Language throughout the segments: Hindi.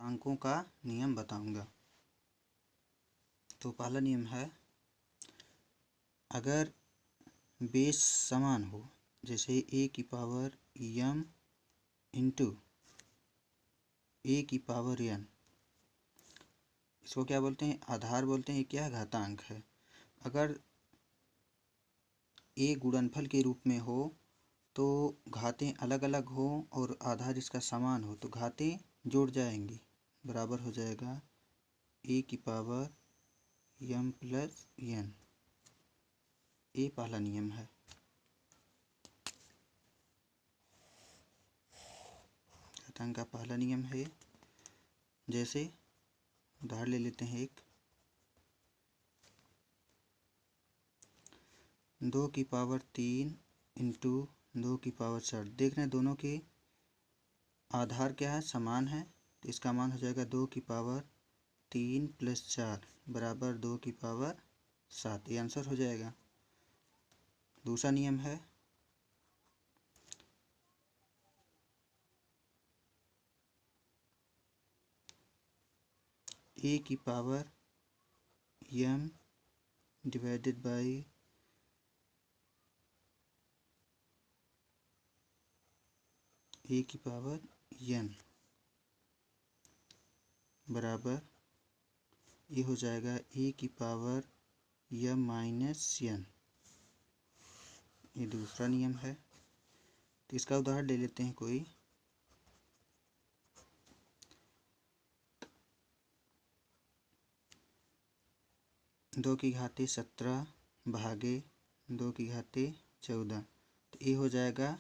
घातांकों का नियम बताऊंगा। तो पहला नियम है, अगर बेस समान हो, जैसे a की पावर m इंटू a की पावर n, इसको क्या बोलते हैं? आधार बोलते हैं। क्या घातांक है। अगर a गुणनफल के रूप में हो तो घातें अलग अलग हो और आधार इसका समान हो तो घातें जुड़ जाएंगी, बराबर हो जाएगा a की पावर m प्लस n। ये पहला नियम है। घातांक का पहला नियम है। जैसे उदाहरण ले लेते हैं एक, 2 की पावर 3 इंटू 2 की पावर 4। देख रहे हैं दोनों के आधार क्या है? समान है। तो इसका मान हो जाएगा 2 की पावर 3 प्लस 4 बराबर 2 की पावर 7। ये आंसर हो जाएगा। दूसरा नियम है, a की power m divided by a की पावर n बराबर ये हो जाएगा a की पावर m माइनस n। ये दूसरा नियम है। तो इसका उदाहरण ले लेते हैं कोई, 2 की घाते 17 भागे 2 की घाते 14। तो ये हो जाएगा,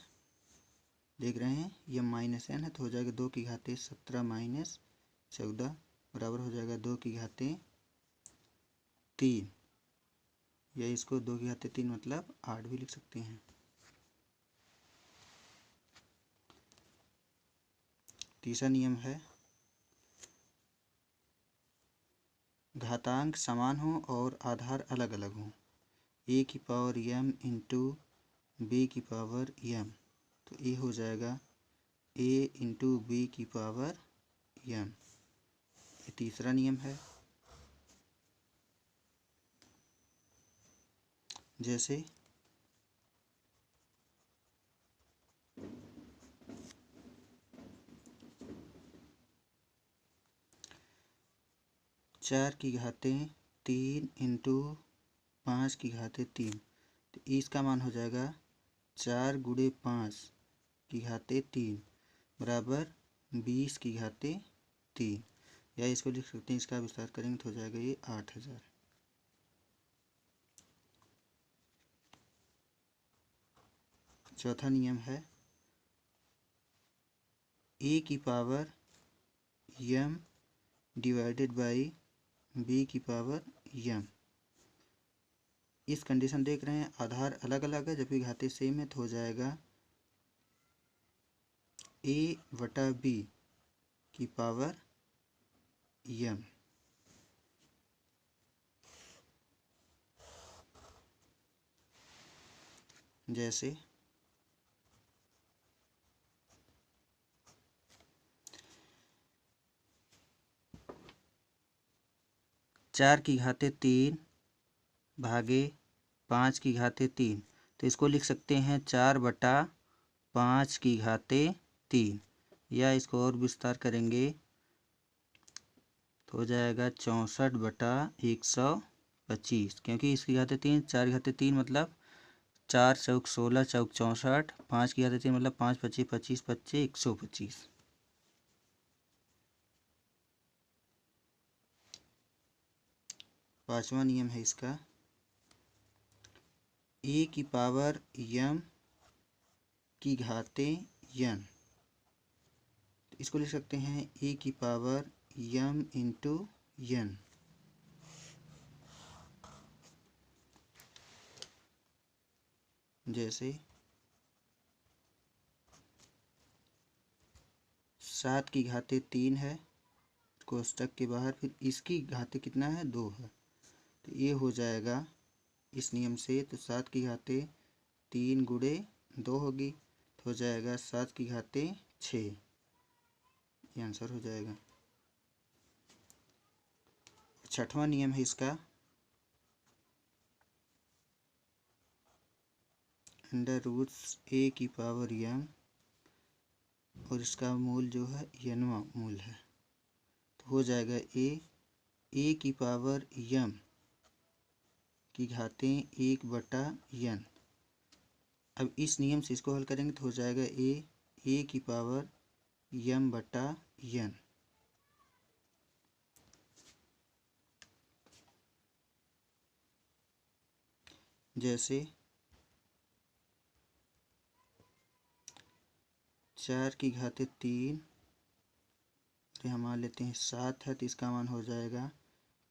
देख रहे हैं ये माइनस n है तो हो जाएगा 2 की घाते 17 माइनस 14 बराबर हो जाएगा 2 की घाते 3, या इसको 2 की घाते 3 मतलब 8 भी लिख सकते हैं। तीसरा नियम है, घातांक समान हो और आधार अलग अलग हो। a की पावर m इंटू b की पावर m, तो ये हो जाएगा a इंटू b की पावर m। ये तीसरा नियम है। जैसे 4 की घाते 3 इंटू 5 की घाते 3, तो इसका मान हो जाएगा 4 गुणे 5 की घाते 3 बराबर 20 की घाते 3, या इसको लिख सकते हैं, इसका विस्तार करेंगे तो हो जाएगा ये 8000। चौथा नियम है, a की power m divided by b की पावर m। इस कंडीशन देख रहे हैं, आधार अलग अलग है जबकि घाते सेम है तो हो जाएगा a बटा b की पावर m। जैसे 4 की घाते 3 भागे 5 की घाते 3, तो इसको लिख सकते हैं 4 बटा 5 की घाते 3, या इसको और विस्तार करेंगे तो हो जाएगा 64 बटा 125, क्योंकि इसकी घाते 3, 4 की घाते 3 मतलब 4 चौक 16 चौक 64, 5 की घाते 3 मतलब 5 25 25 25 125। पांचवा नियम है इसका, a की पावर m की घाते n, इसको लिख सकते हैं a की पावर m इंटू n। जैसे 7 की घाते 3 है कोष्टक के बाहर, फिर इसकी घाते कितना है? 2 है, तो ये हो जाएगा इस नियम से, तो 7 की घाते 3 गुणे 2 होगी तो हो जाएगा 7 की घाते 6। ये आंसर हो जाएगा। छठवां नियम है इसका, अंडर रूट्स ए की पावर m, और इसका मूल जो है n वां मूल है, तो हो जाएगा ए की पावर m की घातें 1/n। अब इस नियम से इसको हल करेंगे तो हो जाएगा ए की पावर m/n। जैसे 4 की घातें 3, हम मान लेते हैं 7 है, तो इसका मान हो जाएगा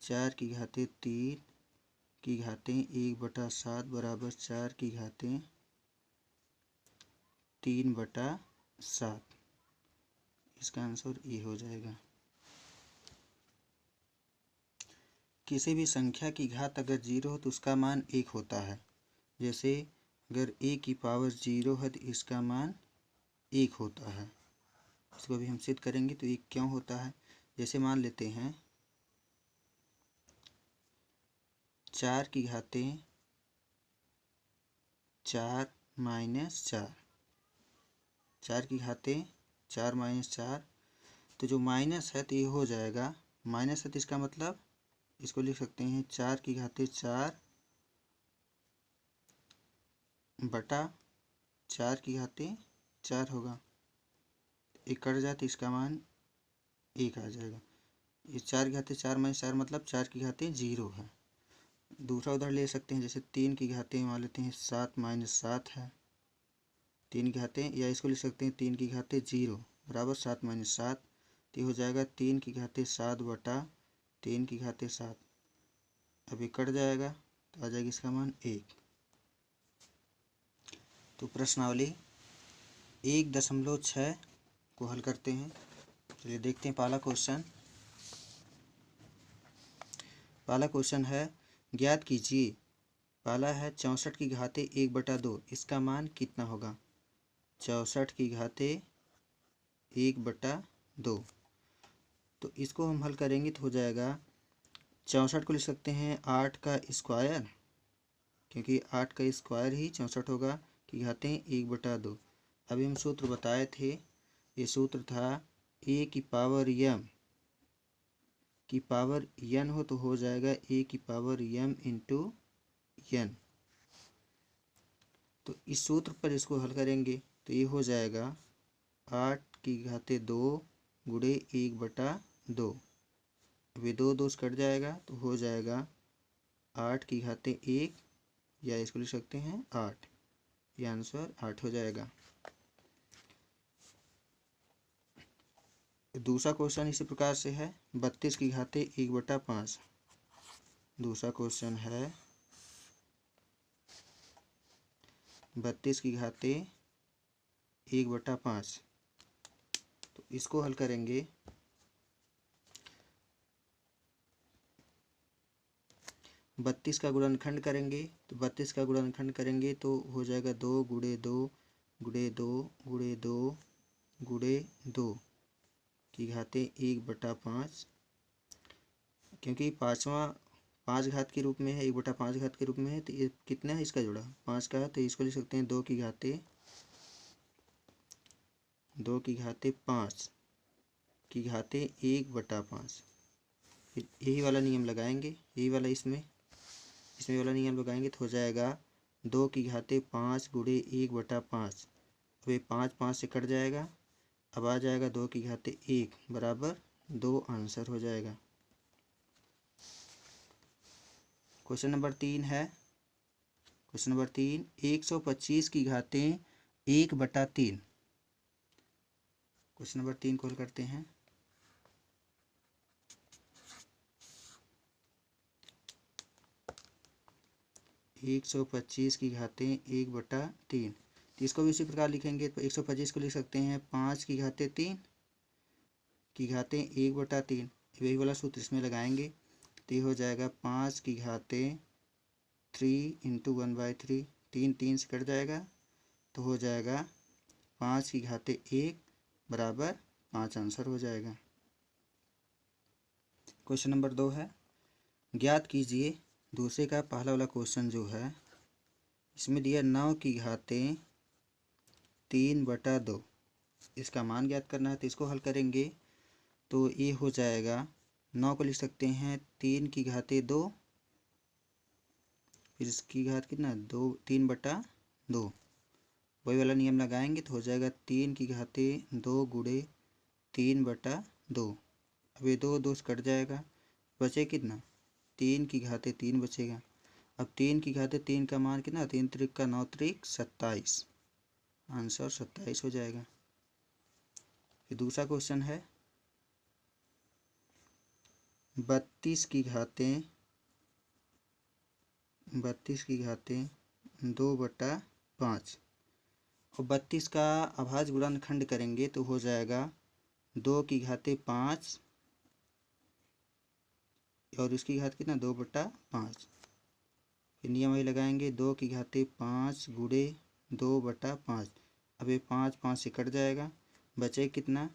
4 की घातें 3 की घातें 1/7 बराबर 4 की घातें 3/7। इसका आंसर ये हो जाएगा। किसी भी संख्या की घात अगर 0 हो तो उसका मान 1 होता है। जैसे अगर a की पावर 0 है तो इसका मान 1 होता है। इसको भी हम सिद्ध करेंगे तो ये क्यों होता है। जैसे मान लेते हैं 4 की घातें 4 माइनस 4, 4 की घातें 4 माइनस 4, तो जो माइनस है तो ये हो जाएगा, माइनस है तो इसका मतलब इसको लिख सकते हैं 4 की घातें 4 बटा 4 की घातें 4 होगा। एक कट जाए तो इसका मान 1 आ जाएगा। ये 4 की घातें 4 माइनस 4 मतलब 4 की घातें 0 है। दूसरा उदाहरण ले सकते हैं, जैसे 3 की घातें मान लेते हैं 7 माइनस 7 है, 3 की घातें, या इसको लिख सकते हैं 3 की घातें 0 बराबर 7 माइनस 7, तो हो जाएगा 3 की घातें 7 बटा 3 की घातें 7। अभी कट जाएगा तो आ जाएगा इसका मान 1। तो प्रश्नावली 1.6 को हल करते हैं। चलिए देखते हैं पहला क्वेश्चन। पहला क्वेश्चन है, ज्ञात कीजिए, पहला है 64 की घातें 1/2, इसका मान कितना होगा। 64 की घातें 1/2, तो इसको हम हल करेंगे तो हो जाएगा 64 को लिख सकते हैं 8 का स्क्वायर, क्योंकि 8 का स्क्वायर ही 64 होगा, की घातें 1/2। अभी हम सूत्र बताए थे, ये सूत्र था a की पावर m की पावर n हो तो हो जाएगा a की पावर m इंटू n। तो इस सूत्र पर इसको हल करेंगे तो ये हो जाएगा 8 की घातें 2 गुणे 1/2। अभी 2 2 कट जाएगा तो हो जाएगा 8 की घातें 1, या इसको लिख सकते हैं 8। ये आंसर 8 हो जाएगा। दूसरा क्वेश्चन इसी प्रकार से है, 32 की घातें 1/5। दूसरा क्वेश्चन है 32 की घातें 1/5, तो इसको हल करेंगे 32 का गुणनखंड करेंगे, तो 32 का गुणनखंड करेंगे तो हो जाएगा 2 गुणे 2 गुणे 2 गुणे 2 गुणे 2 की घातें 1/5, क्योंकि पाँचवा 5 घात के रूप में है, 1/5 घात के रूप में है, तो ये कितना है इसका जोड़ा 5 का है, तो इसको लिख सकते हैं 2 की घातें 5 की घातें 1/5। यही वाला नियम लगाएंगे, यही वाला इसमें वाला नियम लगाएंगे तो हो जाएगा 2 की घातें 5 गुणे 1/5। अब ये 5 5 से कट जाएगा, अब आ जाएगा 2 की घातें 1 बराबर 2, आंसर हो जाएगा। क्वेश्चन नंबर 3 है, क्वेश्चन नंबर 3, 125 की घातें 1/3। क्वेश्चन नंबर 3 को हल करते हैं। एक 125 की घातें 1/3, तो इसको भी इसी प्रकार लिखेंगे, तो 125 को लिख सकते हैं 5 की घातें 3 की घातें 1/3। वही वाला सूत्र इसमें लगाएंगे तो ये हो जाएगा 5 की घातें 3 इंटू 1/3, 3 3 से कट जाएगा तो हो जाएगा 5 की घातें 1 बराबर 5, आंसर हो जाएगा। क्वेश्चन नंबर 2 है, ज्ञात कीजिए दूसरे का पहला वाला क्वेश्चन जो है इसमें दिया 9 की घाते 3/2, इसका मान ज्ञात करना है। तो इसको हल करेंगे तो ये हो जाएगा 9 को लिख सकते हैं 3 की घाते 2, फिर इसकी घात कितना 2, 3/2, वही वाला नियम लगाएंगे तो हो जाएगा 3 की घाते 2 गुणे 3/2। अब ये 2 से कट जाएगा, बचे कितना 3 की घाते 3 बचेगा। अब 3 की घाते 3 का मान कितना 3 त्रिक का 9 त्रिक 27, आंसर 27 हो जाएगा। फिर दूसरा क्वेश्चन है 32 की घाते 2/5, और 32 का अभाज्य गुणनखंड करेंगे तो हो जाएगा 2 की घाते 5 और इसकी घात कितना 2/5। फिर नियम वही लगाएंगे 2 की घाते 5 गुणे 2/5। अब ये 5 से कट जाएगा, बचे कितना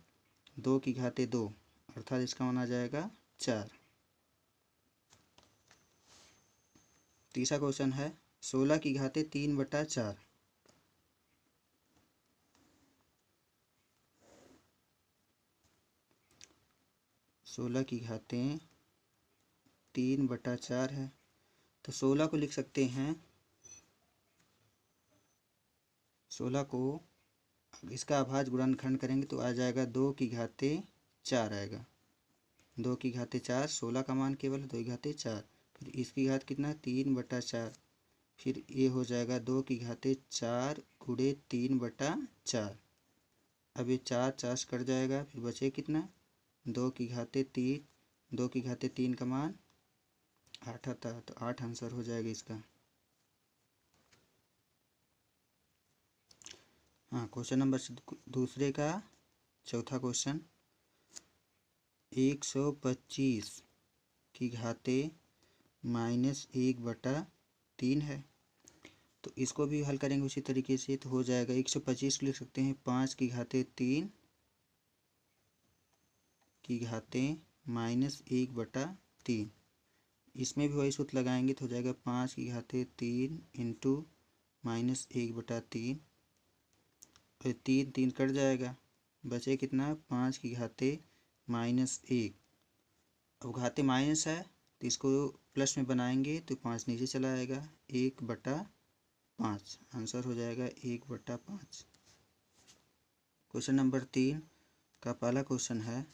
2 की घाते 2, अर्थात इसका मान आ जाएगा 4। तीसरा क्वेश्चन है 16 की घाते 3/4, 16 की घाते 3/4 है। तो 16 को लिख सकते हैं, 16 को इसका अभाज्य गुणनखंड करेंगे तो आ जाएगा 2 की घाते 4 आएगा। 2 की घाते 4, 16 का मान केवल 2 की घाते 4, फिर इसकी घात कितना 3/4, फिर ये हो जाएगा 2 की घाते 4 गुणे 3/4। अब ये 4 से कट जाएगा, फिर बचे कितना 2 की घाते 3, 2 की घाते 3 का मान 8 आता है, तो 8 आंसर हो जाएगा इसका। हाँ, क्वेश्चन नंबर दूसरे का चौथा क्वेश्चन 125 की घाते -1/3 है। तो इसको भी हल करेंगे उसी तरीके से, तो हो जाएगा 125 को लिख सकते हैं 5 की घाते 3 की घाते -1/3। इसमें भी वही सूत्र लगाएंगे तो हो जाएगा 5 की घाते 3 इंटू -1/3, और 3 कट जाएगा, बचे कितना 5 की घाते -1। अब घाते माइनस है तो इसको प्लस में बनाएंगे तो 5 नीचे चला आएगा, 1/5 आंसर हो जाएगा 1/5। क्वेश्चन नंबर 3 का पहला क्वेश्चन है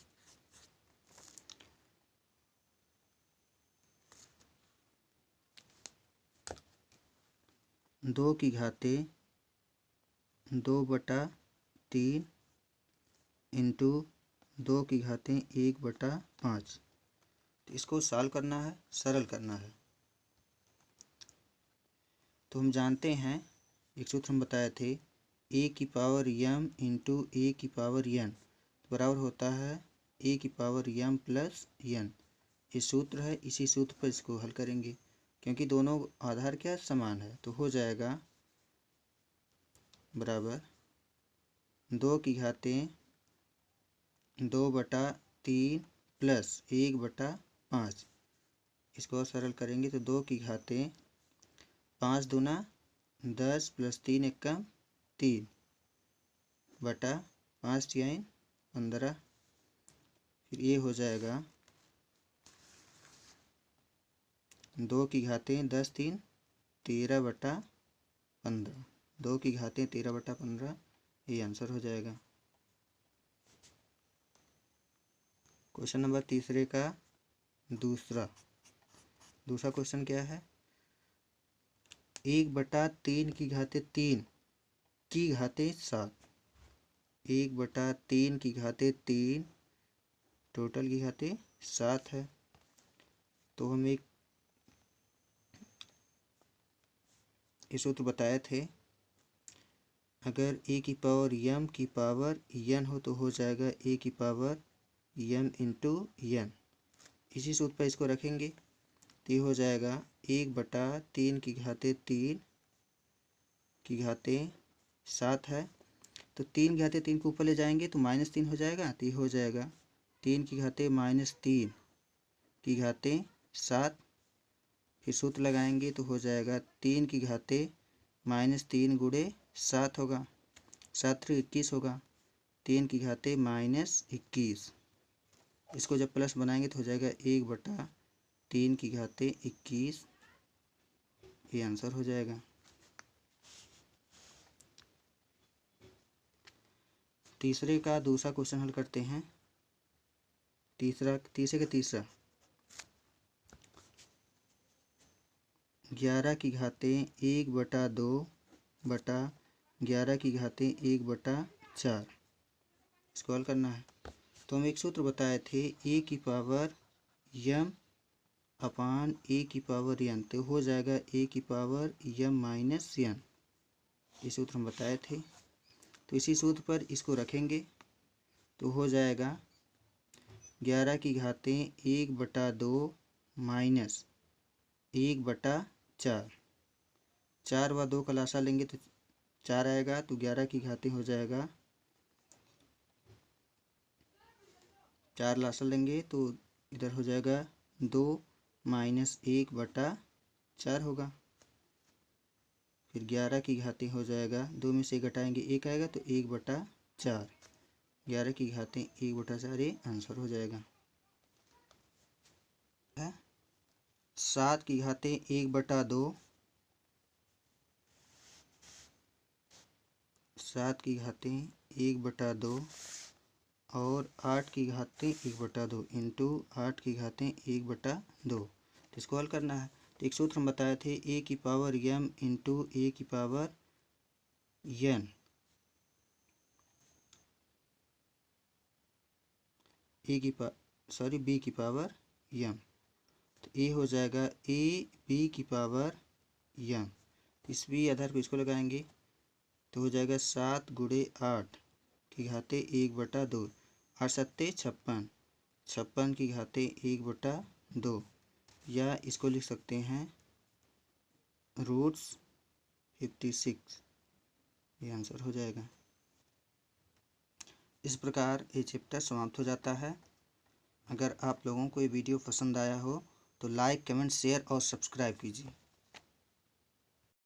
2 की घाते 2/3 इंटू 2 की घाते 1/5। तो इसको सॉल्व करना है, सरल करना है। तो हम जानते हैं एक सूत्र हम बताए थे a की पावर m इंटू a की पावर n बराबर होता है a की पावर m प्लस n। ये सूत्र है, इसी सूत्र पर इसको हल करेंगे क्योंकि दोनों आधार क्या समान है। तो हो जाएगा बराबर 2 की घाते 2/3 प्लस 1/5। इसको सरल करेंगे तो 2 की घाते 5 दूना 10 प्लस 3 एकम 3 बटा 5 तिहाई 15। फिर ये हो जाएगा 2 की घाते 10 3 13/15, 2 की घाते 13/15, ये आंसर हो जाएगा। क्वेश्चन नंबर तीसरे का दूसरा क्वेश्चन क्या है 1/3 की घाते 3 की घाते 7, 1/3 की घाते 3 टोटल की घाते 7 है। तो हम एक ये सूत्र बताए थे, अगर a की पावर m की पावर n हो तो हो जाएगा a की पावर m इंटू n। इसी सूत्र पर इसको रखेंगे तो ये हो जाएगा 1/3 की घाते 3 की घाते 7 है। तो 3 की घाते 3 को ऊपर ले जाएंगे तो -3 हो जाएगा, तो ये हो जाएगा 3 की घाते -3 की घाते 7 फिर सूत्र लगाएंगे तो हो जाएगा 3 की घाते -3 गुणे 7 होगा, 7 3 21 होगा, 3 की घाते -21। इसको जब प्लस बनाएंगे तो हो जाएगा 1/3 की घाते 21। ये आंसर हो जाएगा। तीसरे का दूसरा क्वेश्चन हल करते हैं। तीसरे का तीसरा 11 की घाते 1/2 बटा 11 की घाते 1/4 इसको हल करना है। तो हम एक सूत्र बताए थे ए की पावर m अपान ए की पावर n, तो हो जाएगा ए की पावर m माइनस n। ये सूत्र हम बताए थे। तो इसी सूत्र पर इसको रखेंगे तो हो जाएगा 11 की घाते 1/2 माइनस 1/4। 4 व 2 का लासा लेंगे तो 4 आएगा, तो 11 की घाते हो जाएगा 4 लासा लेंगे तो इधर हो जाएगा 2 माइनस 1/4 होगा। फिर 11 की घाते हो जाएगा 2 में से घटाएंगे 1 आएगा तो 1/4। 11 की घाते 1/4 ये आंसर हो जाएगा। 7 की घाते 1/2, 7 की घाते 1/2 और 8 की घाते 1/2 इंटू 8 की घाते 1/2। तो इसको हल करना है। तो एक सूत्र हम बताए थे ए की पावर m इंटू ए की पावर n, बी की पावर m। तो ए हो जाएगा ए बी की पावर m। इस बी आधार को इसको लगाएंगे तो हो जाएगा 7 गुणे 8 की घाते 1/2, 8 सत्ते 56, 56 की घाते 1/2, या इसको लिख सकते हैं √56। ये आंसर हो जाएगा। इस प्रकार ये चैप्टर समाप्त हो जाता है। अगर आप लोगों को ये वीडियो पसंद आया हो तो लाइक, कमेंट, शेयर और सब्सक्राइब कीजिए।